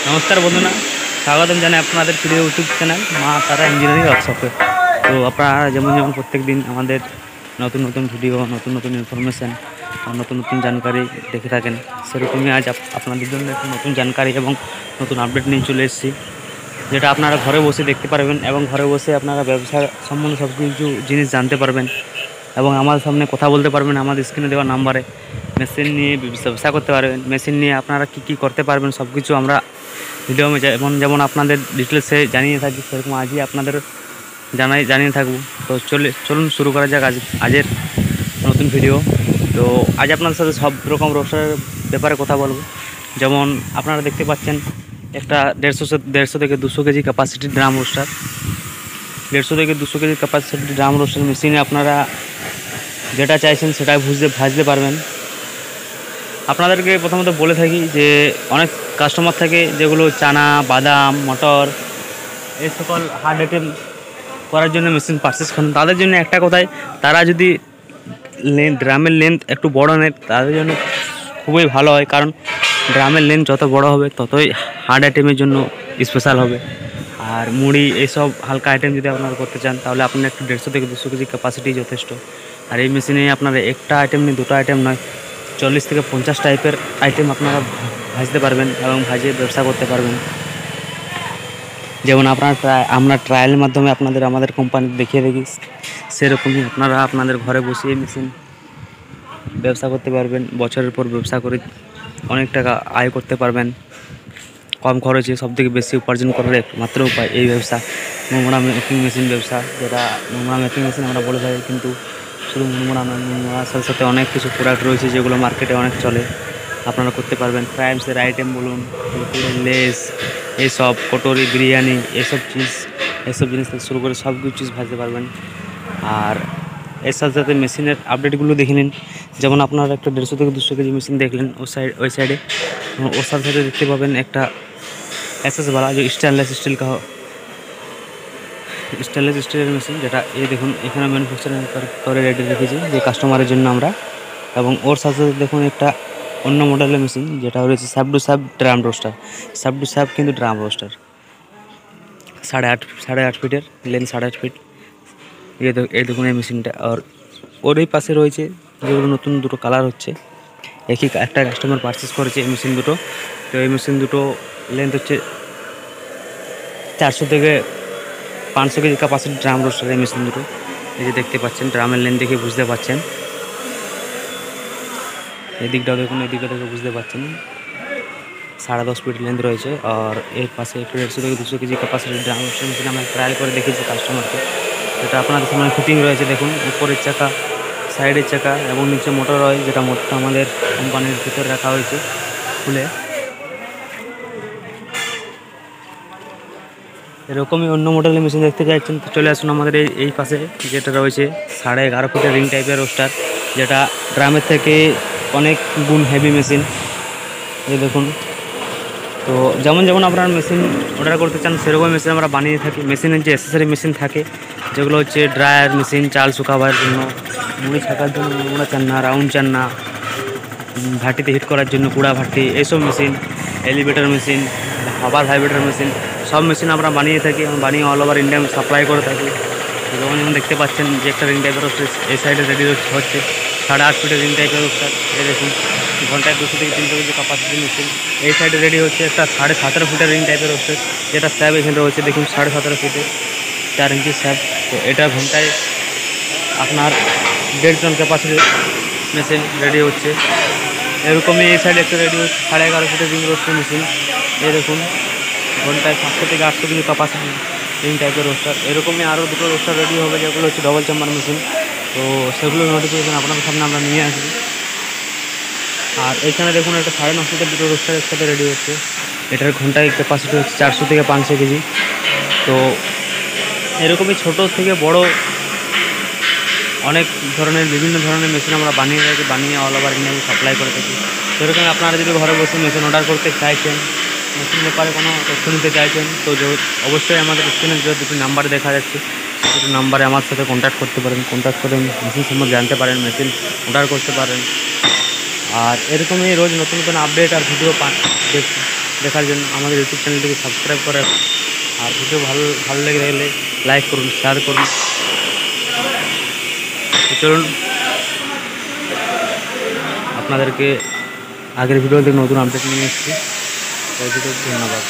নমস্কার বন্ধুরা, স্বাগতম জানাই আপনাদের প্রিয় ইউটিউব চ্যানেল মা তারা ইঞ্জিনিয়ারিং ওয়ার্কশপে। তো আপনারা যেমন যেমন প্রত্যেক দিন আমাদের নতুন নতুন ভিডিও, নতুন নতুন ইনফরমেশান আর নতুন নতুন জানকারি দেখে থাকেন, সেরকমই আজ আপনাদের জন্য একটু নতুন জানকারি এবং নতুন আপডেট নিয়ে চলে এসেছি, যেটা আপনারা ঘরে বসে দেখতে পারবেন এবং ঘরে বসে আপনারা ব্যবসা সম্বন্ধে সব কিছু জিনিস জানতে পারবেন এবং আমাদের সামনে কথা বলতে পারবেন। আমাদের স্ক্রিনে দেওয়া নাম্বারে মেশিন নিয়ে ব্যবসা করতে পারবেন, মেশিন নিয়ে আপনারা কী করতে পারবেন সব কিছু আমরা ভিডিও যেমন যেমন আপনাদের ডিটেলসে জানিয়ে থাকি, সেরকম আজই আপনাদের জানিয়ে থাকবো। তো চলুন শুরু করা যাক আজের নতুন ভিডিও। তো আজ আপনাদের সাথে সব রকম রোস্টারের ব্যাপারে কথা বলবো। যেমন আপনারা দেখতে পাচ্ছেন একটা 150 থেকে 200 কেজি ক্যাপাসিটির ড্রাম রোস্টার। 150 থেকে 200 কেজি ক্যাপাসিটির ড্রাম রোস্টার মেশিনে আপনারা যেটা চাইছেন সেটাই ভাজতে পারবেন। আপনাদেরকে প্রথমত বলে থাকি যে অনেক কাস্টমার থাকে যেগুলো চানা, বাদাম, মটর এই সকল হার্ড আইটেম করার জন্য মেশিন পারচেস করেন। তাদের জন্য একটা কথাই, তারা যদি ড্রামের লেন্থ একটু বড় নেয় তাদের জন্য খুবই ভালো হয়, কারণ ড্রামের লেন্থ যত বড় হবে ততই হার্ড আইটেমের জন্য স্পেশাল হবে। আর মুড়ি এইসব হালকা আইটেম যদি আপনারা করতে চান তাহলে আপনার একটু 150 থেকে 200 কেজি ক্যাপাসিটি যথেষ্ট। আর এই মেশিনে আপনারা একটা আইটেম নেই, দুটো আইটেম নয়, 40 থেকে 50 টাইপের আইটেম আপনারা ভাজতে পারবেন এবং ভাজিয়ে ব্যবসা করতে পারবেন। যেমন আমরা ট্রায়ালের মাধ্যমে আমাদের কোম্পানিতে দেখিয়ে দেখি, সেরকমই আপনারা আপনাদের ঘরে বসিয়ে মেশিন ব্যবসা করতে পারবেন। বছরের পর ব্যবসা করে অনেক টাকা আয় করতে পারবেন কম খরচে। সবথেকে বেশি উপার্জন করার একমাত্র উপায় এই ব্যবসা, নোংরা মেকিং মেশিন ব্যবসা, যেটা নোংরা মেকিং মেশিন আমরা বলে থাকি। কিন্তু শুধু নোংরার সাথে সাথে অনেক কিছু প্রোডাক্ট রয়েছে যেগুলো মার্কেটে অনেক চলে, আপনারা করতে পারবেন। ফ্রাইমসের আইটেম বলুন, লেস, এইসব কটরি, বিরিয়ানি, এসব জিনিস থেকে শুরু করে সব কিছু ভাজতে পারবেন। আর এর সাথে সাথে মেশিনের আপডেটগুলো দেখে নিন। যেমন আপনারা একটা 150 থেকে 200 কেজি মেশিন দেখলেন, ওই সাইডে ওর সাথে সাথে দেখতে পাবেন একটা এসএসওয়ালা যে স্টেনলেস স্টিলের মেশিন, যেটা এই দেখুন এখানে ম্যানুফ্যাকচারিং করে রেডি রেখেছি যে কাস্টমারের জন্য আমরা। এবং ওর সাথে সাথে দেখুন একটা অন্য মডেলের মেশিন যেটা রয়েছে স্যাপ টু স্যাপ ড্রাম রোস্টার। স্যাপ টু স্যাপ কিন্তু ড্রাম রোস্টার 8.5 ফিটের লেন্থ, 8.5 ফিট। এই দেখুন এই মেশিনটা। আর ওর এই পাশে রয়েছে যেগুলো নতুন দুটো কালার হচ্ছে, একটা কাস্টমার পারচেস করেছে এই মেশিন দুটো। তো এই মেশিন দুটো লেন্থ হচ্ছে 400 থেকে 500 কেজি ক্যাপাসিটি ড্রাম রোস্টার এই মেশিন দুটো। এই যে দেখতে পাচ্ছেন, ড্রামের লেন্থ দেখে বুঝতে পারছেন, এদিকটাও দেখুন, এদিকটা দেখে বুঝতে পারছেন 10.5 ফিট লেন্থ রয়েছে। আর এর পাশে একটু 150 থেকে 200 কেজি ক্যাপাসিটির ড্রাম রোস্টার মেশিন আমরা ট্রায়াল করে দেখেছি কাস্টমারকে। যেটা আপনাদের সামনে ফিটিং রয়েছে দেখুন, উপরের চাকা, সাইডের চাকা এবং নিচে মোটর রয়েছে, যেটা মোটরটা আমাদের কোম্পানির ভিতরে রাখা হয়েছে খুলে। এরকমই অন্য মডেলের মেশিন দেখতে চাইছেন তো চলে আসুন আমাদের এই পাশে, যেটা রয়েছে 11.5 ফিটের রিং টাইপের রোস্টার, যেটা ড্রামের থেকে অনেক গুণ হেভি মেশিন। এই দেখুন। তো যেমন যেমন আপনারা মেশিন অর্ডার করতে চান সেরকম মেশিন আমরা বানিয়ে থাকি। মেশিনের যে অ্যাক্সেসরি মেশিন থাকে যেগুলো হচ্ছে ড্রায়ার মেশিন, চাল শুকাবার জন্য, মুড়ি ছাকার জন্য নোংরা চান্না, রাউন্ড চান্না, ভাটিতে হিট করার জন্য কুড়া ভাটি, এইসব মেশিন, এলিভেটর মেশিন, হাওয়ার ভাইব্রেটর মেশিন, সব মেশিন আমরা বানিয়ে থাকি এবং বানিয়ে অল ওভার ইন্ডিয়া সাপ্লাই করে থাকি। যেমন যেমন দেখতে পাচ্ছেন যে একটা রিং টাইপের হচ্ছে এই সাইডে রেডি হচ্ছে 8.5 ফিটের রিং টাইপের রোস্টার। এই দেখুন ঘন্টায় 200 থেকে 300 কেজি ক্যাপাসিটি মেশিন। এই সাইডে রেডি হচ্ছে একটা 17.5 ফিটের রিং টাইপের রোস্টার, যেটা স্ল্যাব এখানে রয়েছে দেখুন 17.5 ফিটে 4 ইঞ্চি স্ল্যাব। তো এটা ঘন্টায় আপনার 1.5 টন ক্যাপাসিটির মেশিন রেডি হচ্ছে। এরকমই এই সাইডে একটা রেডি হচ্ছে 11.5 ফিটের রিং রোস্টার মেশিন। এই দেখুন ঘন্টায় 700 থেকে 800 কেজি ক্যাপাসিটি রিং টাইপের রোস্টার। এরকমই আরও দুটো রোস্টার রেডি হবে যেগুলো হচ্ছে ডবল চেম্বার মেশিন। তো সেগুলো নোটিফিকেশন আপনাদের সামনে আমরা নিয়ে আসবো। আর এখানে দেখুন একটা 9.5 ফিটের দুটো রোস্টার একসাথে রেডি হচ্ছে, এটার ঘন্টায় ক্যাপাসিটি হচ্ছে 400 থেকে 500 কেজি। তো এরকমই ছোট থেকে বড় অনেক ধরনের বিভিন্ন ধরনের মেশিন আমরা বানিয়ে থাকি, বানিয়ে অল ওভার ইন্ডিয়া সাপ্লাই করে থাকি। সেরকম আপনারা যদি ঘরে বসে মেশিন অর্ডার করতে চাইছেন, মেশিন ব্যাপারে কোনো তথ্য নিতে চাইছেন, তো অবশ্যই আমাদের স্ক্রিনে যে দুটি নাম্বার দেখা যাচ্ছে দুটো নাম্বারে আমার সাথে কন্ট্যাক্ট করতে পারেন। কন্ট্যাক্ট করে মেশিন সম্বন্ধে জানতে পারেন, মেশিন অর্ডার করতে পারেন। আর এরকমই রোজ নতুন নতুন আপডেট আর ভিডিও দেখতে দেখার জন্য আমাদের ইউটিউব চ্যানেলটিকে সাবস্ক্রাইব করে, আর ভিডিও ভালো ভালো লেগে গেলে লাইক করুন, শেয়ার করুন। তো চলুন আপনাদেরকে আগের ভিডিও থেকে নতুন আপডেট নিয়ে এসেছি। ধন্যবাদ।